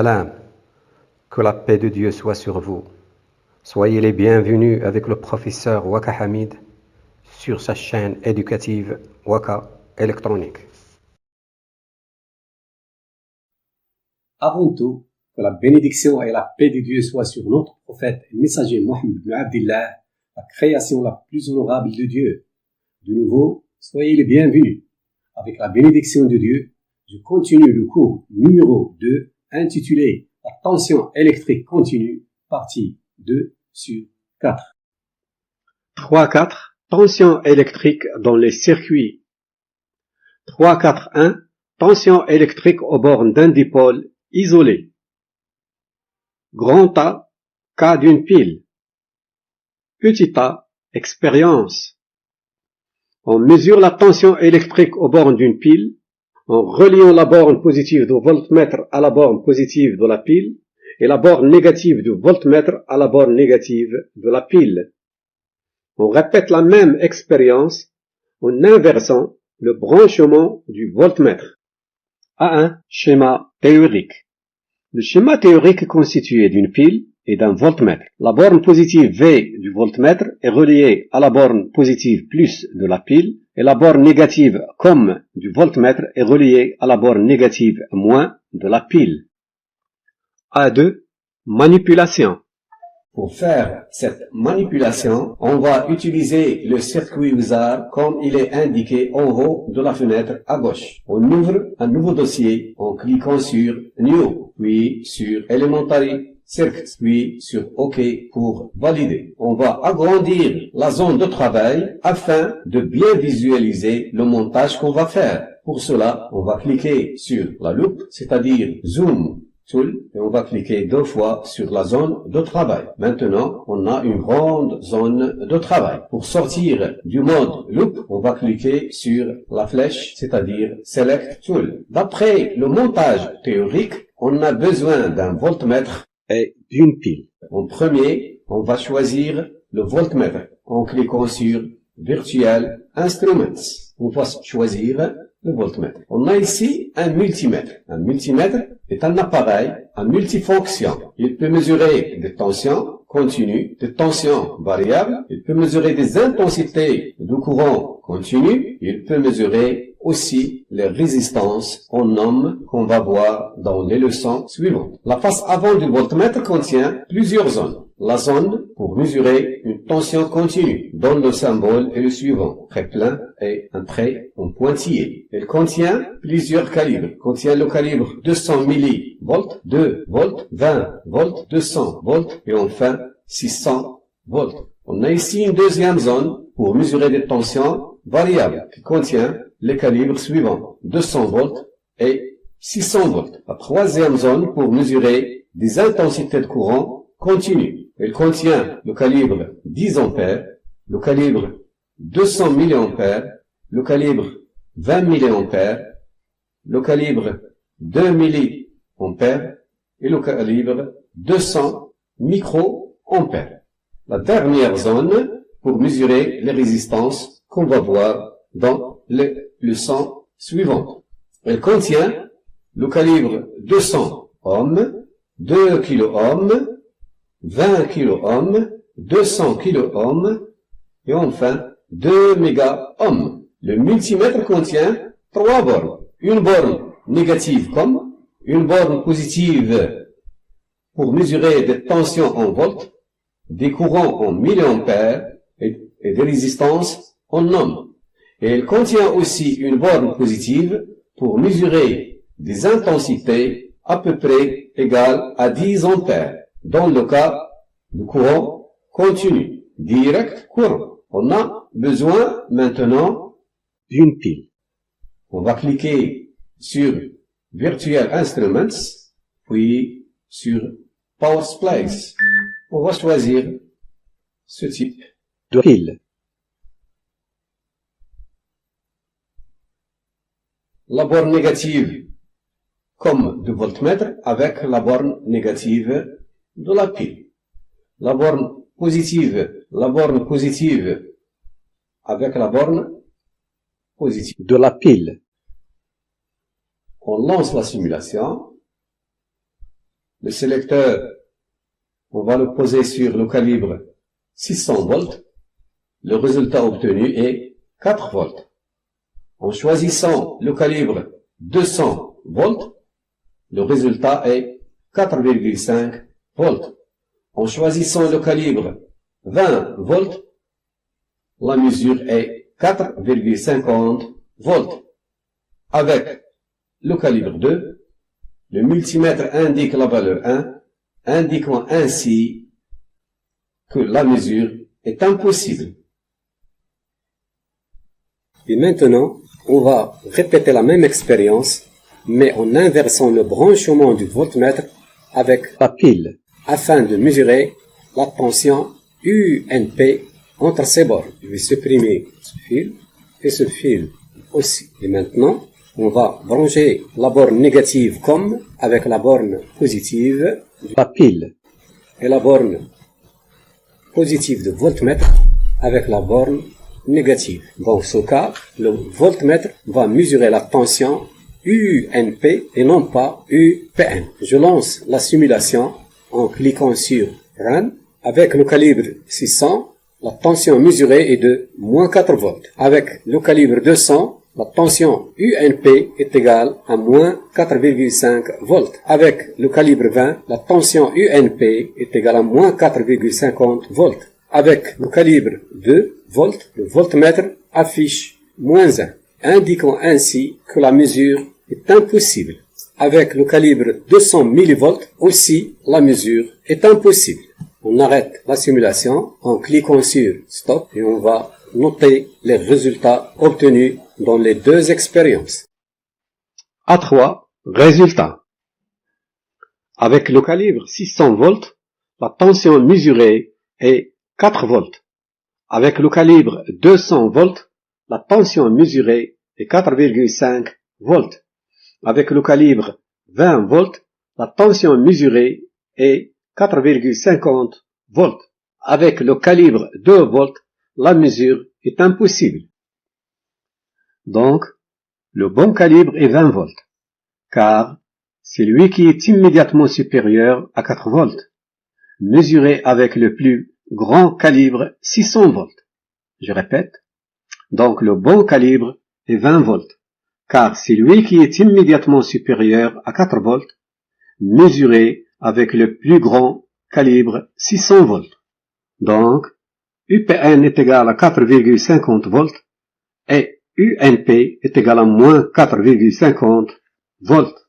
Salam, que la paix de Dieu soit sur vous. Soyez les bienvenus avec le professeur Waka Hamid sur sa chaîne éducative Waka électronique. Avant tout, que la bénédiction et la paix de Dieu soient sur notre prophète et messager Mohammed ibn Abdillah, la création la plus honorable de Dieu. De nouveau, soyez les bienvenus. Avec la bénédiction de Dieu, je continue le cours numéro 2 intitulé La tension électrique continue, partie 2 sur 4. 3.4 Tension électrique dans les circuits. 3.4.1 Tension électrique aux bornes d'un dipôle isolé. Grand A, cas d'une pile. Petit a, expérience. On mesure la tension électrique aux bornes d'une pile en reliant la borne positive du voltmètre à la borne positive de la pile et la borne négative du voltmètre à la borne négative de la pile. On répète la même expérience en inversant le branchement du voltmètre. A1. Schéma théorique. Le schéma théorique est constitué d'une pile et d'un voltmètre. La borne positive V du voltmètre est reliée à la borne positive plus de la pile et la borne négative comme du voltmètre est reliée à la borne négative moins de la pile. A2. Manipulation. Pour faire cette manipulation, on va utiliser le circuit wizard comme il est indiqué en haut de la fenêtre à gauche. On ouvre un nouveau dossier en cliquant sur New, puis sur Elementary Circuits, puis sur OK pour valider. On va agrandir la zone de travail afin de bien visualiser le montage qu'on va faire. Pour cela, on va cliquer sur la loupe, c'est-à-dire Zoom Tool, et on va cliquer 2 fois sur la zone de travail. Maintenant, on a une grande zone de travail. Pour sortir du mode loop, on va cliquer sur la flèche, c'est-à-dire Select Tool. D'après le montage théorique, on a besoin d'un voltmètre et d'une pile. En premier, on va choisir le voltmètre en cliquant sur Virtual Instruments. On va choisir le voltmètre. On a ici un multimètre. Un multimètre est un appareil à multifonction. Il peut mesurer des tensions continues, des tensions variables. Il peut mesurer des intensités de courant continu. Il peut mesurer aussi les résistances en ohms qu'on va voir dans les leçons suivantes. La face avant du voltmètre contient plusieurs zones. La zone pour mesurer une tension continue, dont le symbole est le suivant, trait plein et un trait en pointillé. Elle contient plusieurs calibres. Elle contient le calibre 200 millivolts, 2 volts, 20 volts, 200 volts et enfin 600 volts. On a ici une deuxième zone pour mesurer des tensions variables qui contient les calibres suivants, 200 volts et 600 volts. La troisième zone pour mesurer des intensités de courant continue. Elle contient le calibre 10 ampères, le calibre 200 milliampères, le calibre 20 milliampères, le calibre 2 milliampères et le calibre 200 microampères. La dernière zone pour mesurer les résistances qu'on va voir dans les leçons suivantes. Elle contient le calibre 200 ohms, 2 kiloohms, 20 kiloohms, 200 kiloohms et enfin 2 mégaohms. Le multimètre contient 3 bornes. Une borne négative comme, une borne positive pour mesurer des tensions en volts, des courants en milliampères et des résistances en ohms. Et elle contient aussi une borne positive pour mesurer des intensités à peu près égales à 10 ampères. Dans le cas du courant continu, direct courant. On a besoin maintenant d'une pile. On va cliquer sur Virtual Instruments, puis sur Power Supplies. On va choisir ce type de pile. La borne négative comme de voltmètre avec la borne négative de la pile. La borne positive avec la borne positive de la pile. On lance la simulation. Le sélecteur, on va le poser sur le calibre 600 volts. Le résultat obtenu est 4 volts. En choisissant le calibre 200 volts, le résultat est 4,5 volts. En choisissant le calibre 20 volts, la mesure est 4,50 volts. Avec le calibre 2, le multimètre indique la valeur 1, indiquant ainsi que la mesure est impossible. Et maintenant, on va répéter la même expérience, mais en inversant le branchement du voltmètre avec la pile, afin de mesurer la tension UNP entre ces bornes. Je vais supprimer ce fil et ce fil aussi. Et maintenant, on va brancher la borne négative comme avec la borne positive de la pile et la borne positive de voltmètre avec la borne négative. Dans ce cas, le voltmètre va mesurer la tension UNP et non pas UPN. Je lance la simulation en cliquant sur Run. Avec le calibre 600, la tension mesurée est de moins 4 volts. Avec le calibre 200, la tension UNP est égale à moins 4,5 volts. Avec le calibre 20, la tension UNP est égale à moins 4,50 volts. Avec le calibre 2 volts, le voltmètre affiche moins 1, indiquant ainsi que la mesure est impossible. Avec le calibre 200 millivolts, aussi la mesure est impossible. On arrête la simulation en cliquant sur Stop et on va noter les résultats obtenus dans les deux expériences. A3, résultat. Avec le calibre 600 volts, la tension mesurée est 4 volts. Avec le calibre 200 volts, la tension mesurée est 4,5 volts. Avec le calibre 20 volts, la tension mesurée est 4,50 volts. Avec le calibre 2 volts, la mesure est impossible. Donc, le bon calibre est 20 volts, car c'est lui qui est immédiatement supérieur à 4 volts, mesuré avec le plus grand calibre 600 volts. Je répète, donc le bon calibre est 20 volts, car c'est lui qui est immédiatement supérieur à 4 volts, mesuré avec le plus grand calibre 600 volts. Donc, UPN est égal à 4,50 volts et UNP est égal à moins 4,50 volts.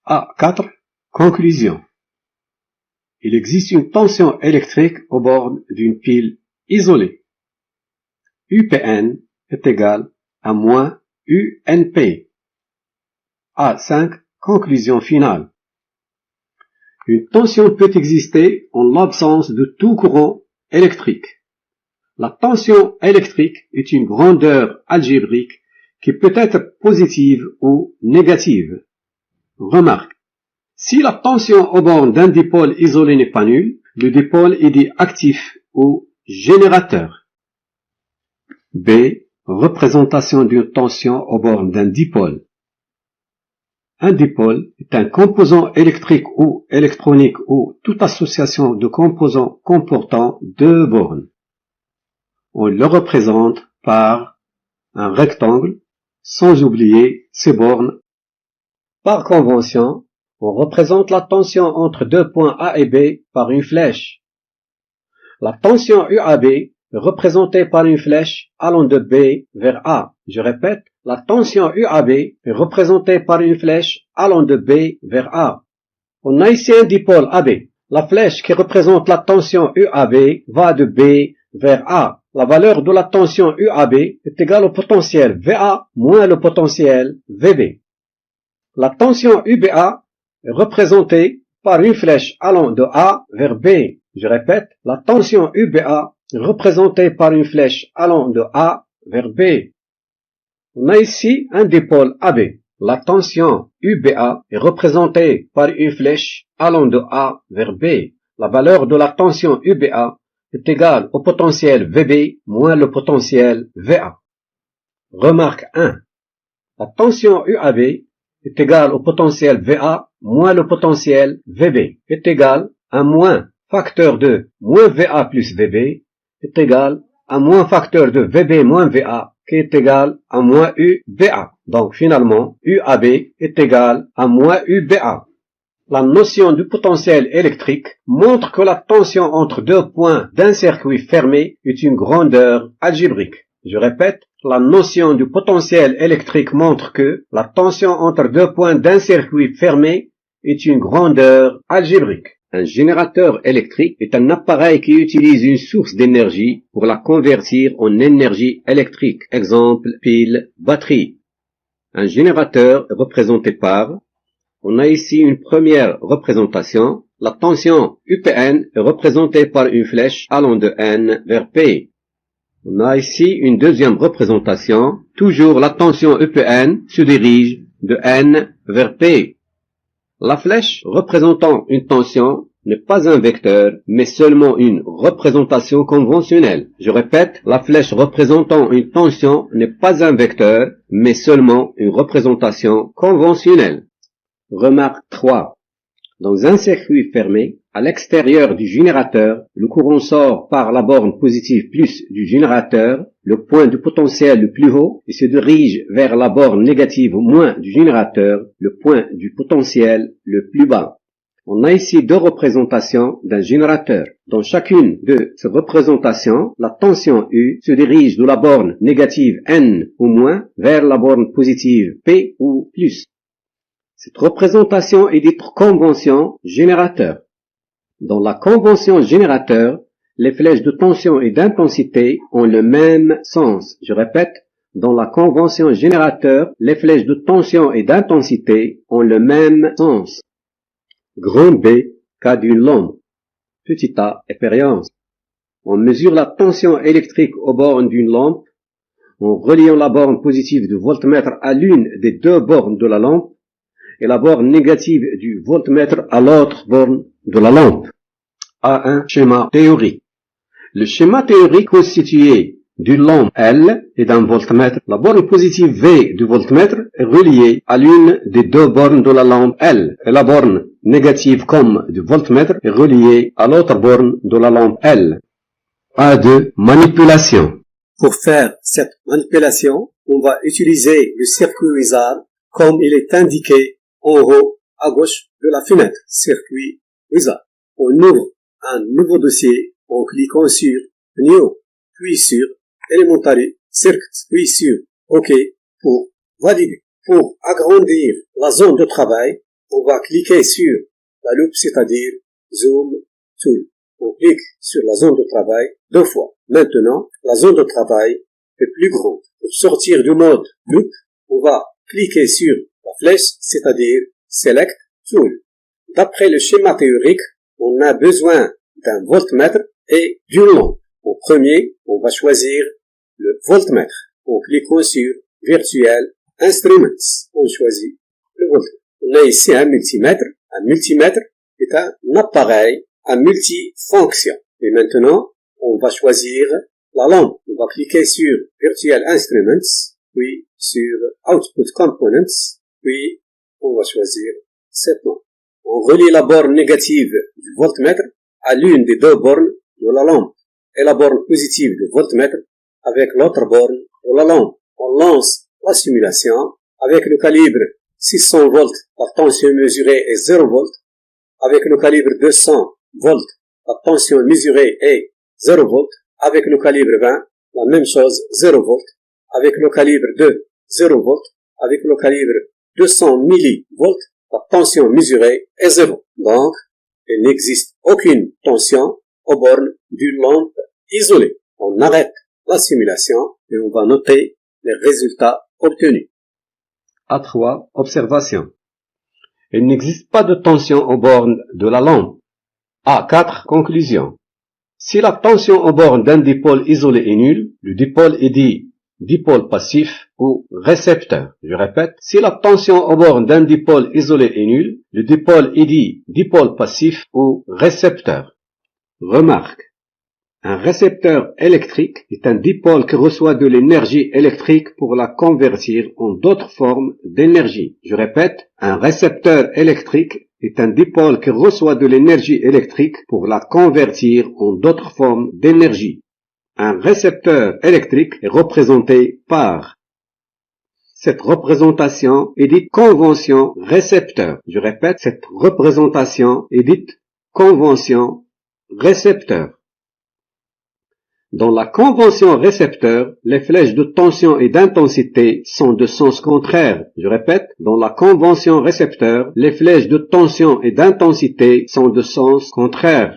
A4. Conclusion. Il existe une tension électrique aux bornes d'une pile isolée. UPN est égal à moins UNP. A5. Conclusion finale. Une tension peut exister en l'absence de tout courant électrique. La tension électrique est une grandeur algébrique qui peut être positive ou négative. Remarque, si la tension aux bornes d'un dipôle isolé n'est pas nulle, le dipôle est dit actif ou générateur. B. Représentation d'une tension aux bornes d'un dipôle. Un dipôle est un composant électrique ou électronique ou toute association de composants comportant deux bornes. On le représente par un rectangle, sans oublier ses bornes. Par convention, on représente la tension entre deux points A et B par une flèche. La tension UAB est représentée par une flèche allant de B vers A. Je répète, la tension UAB est représentée par une flèche allant de B vers A. On a ici un dipôle AB. La flèche qui représente la tension UAB va de B vers A. La valeur de la tension UAB est égale au potentiel VA moins le potentiel VB. La tension UBA est représentée par une flèche allant de A vers B. Je répète, la tension UBA est représentée par une flèche allant de A vers B. On a ici un dipôle AB. La tension UBA est représentée par une flèche allant de A vers B. La valeur de la tension UBA est égale au potentiel VB moins le potentiel VA. Remarque 1. La tension UAB est est égal au potentiel VA moins le potentiel VB est égal à moins facteur de moins VA plus VB est égal à moins facteur de VB moins VA qui est égal à moins UVA. Donc finalement, UAB est égal à moins UBA. La notion du potentiel électrique montre que la tension entre deux points d'un circuit fermé est une grandeur algébrique. Je répète, la notion du potentiel électrique montre que la tension entre deux points d'un circuit fermé est une grandeur algébrique. Un générateur électrique est un appareil qui utilise une source d'énergie pour la convertir en énergie électrique. Exemple, pile, batterie. Un générateur est représenté par, on a ici une première représentation. La tension UPN est représentée par une flèche allant de N vers P. On a ici une deuxième représentation. Toujours la tension UPN se dirige de N vers P. La flèche représentant une tension n'est pas un vecteur, mais seulement une représentation conventionnelle. Je répète, la flèche représentant une tension n'est pas un vecteur, mais seulement une représentation conventionnelle. Remarque 3. Dans un circuit fermé, à l'extérieur du générateur, le courant sort par la borne positive plus du générateur, le point du potentiel le plus haut, et se dirige vers la borne négative moins du générateur, le point du potentiel le plus bas. On a ici deux représentations d'un générateur. Dans chacune de ces représentations, la tension U se dirige de la borne négative N ou moins vers la borne positive P ou plus. Cette représentation est dite convention générateur. Dans la convention générateur, les flèches de tension et d'intensité ont le même sens. Je répète, dans la convention générateur, les flèches de tension et d'intensité ont le même sens. Grand B, cas d'une lampe. Petit a, expérience. On mesure la tension électrique aux bornes d'une lampe en reliant la borne positive du voltmètre à l'une des deux bornes de la lampe et la borne négative du voltmètre à l'autre borne de la lampe. A1 schéma théorique. Le schéma théorique constitué d'une lampe L et d'un voltmètre. La borne positive V du voltmètre est reliée à l'une des deux bornes de la lampe L et la borne négative comme du voltmètre est reliée à l'autre borne de la lampe L. A2 manipulation. Pour faire cette manipulation, on va utiliser le circuit wizard comme il est indiqué en haut à gauche de la fenêtre. Circuit wizard. On ouvre un nouveau dossier en cliquant sur New, puis sur Elementary Circuits, puis sur OK pour valider. Pour agrandir la zone de travail, on va cliquer sur la loupe, c'est-à-dire Zoom Tool. On clique sur la zone de travail deux fois. Maintenant, la zone de travail est plus grande. Pour sortir du mode loupe, on va cliquer sur la flèche, c'est-à-dire Select Tool. D'après le schéma théorique, on a besoin d'un voltmètre et d'une lampe. En premier, on va choisir le voltmètre. En cliquant sur Virtual Instruments, on choisit le voltmètre. On a ici un multimètre. Un multimètre est un appareil à multifonction. Et maintenant, on va choisir la lampe. On va cliquer sur Virtual Instruments, puis sur Output Components, puis on va choisir cette lampe. On relie la borne négative du voltmètre à l'une des deux bornes de la lampe et la borne positive du voltmètre avec l'autre borne de la lampe. On lance la simulation avec le calibre 600 volts, la tension mesurée est 0 volts. Avec le calibre 200 volts, la tension mesurée est 0 volts. Avec le calibre 20, la même chose, 0 volts. Avec le calibre 2, 0 volts. Avec le calibre 200 millivolts, la tension mesurée est 0. Donc, il n'existe aucune tension aux bornes d'une lampe isolée. On arrête la simulation et on va noter les résultats obtenus. A3 observation. Il n'existe pas de tension aux bornes de la lampe. A4 conclusion. Si la tension aux bornes d'un dipôle isolé est nulle, le dipôle est dit dipôle passif ou récepteur. Je répète, si la tension aux bornes d'un dipôle isolé est nulle, le dipôle est dit dipôle passif ou récepteur. Remarque. Un récepteur électrique est un dipôle qui reçoit de l'énergie électrique pour la convertir en d'autres formes d'énergie. Je répète, un récepteur électrique est un dipôle qui reçoit de l'énergie électrique pour la convertir en d'autres formes d'énergie. Un récepteur électrique est représenté par. Cette représentation est dite convention récepteur. Je répète, cette représentation est dite convention récepteur. Dans la convention récepteur, les flèches de tension et d'intensité sont de sens contraire. Je répète, dans la convention récepteur, les flèches de tension et d'intensité sont de sens contraire.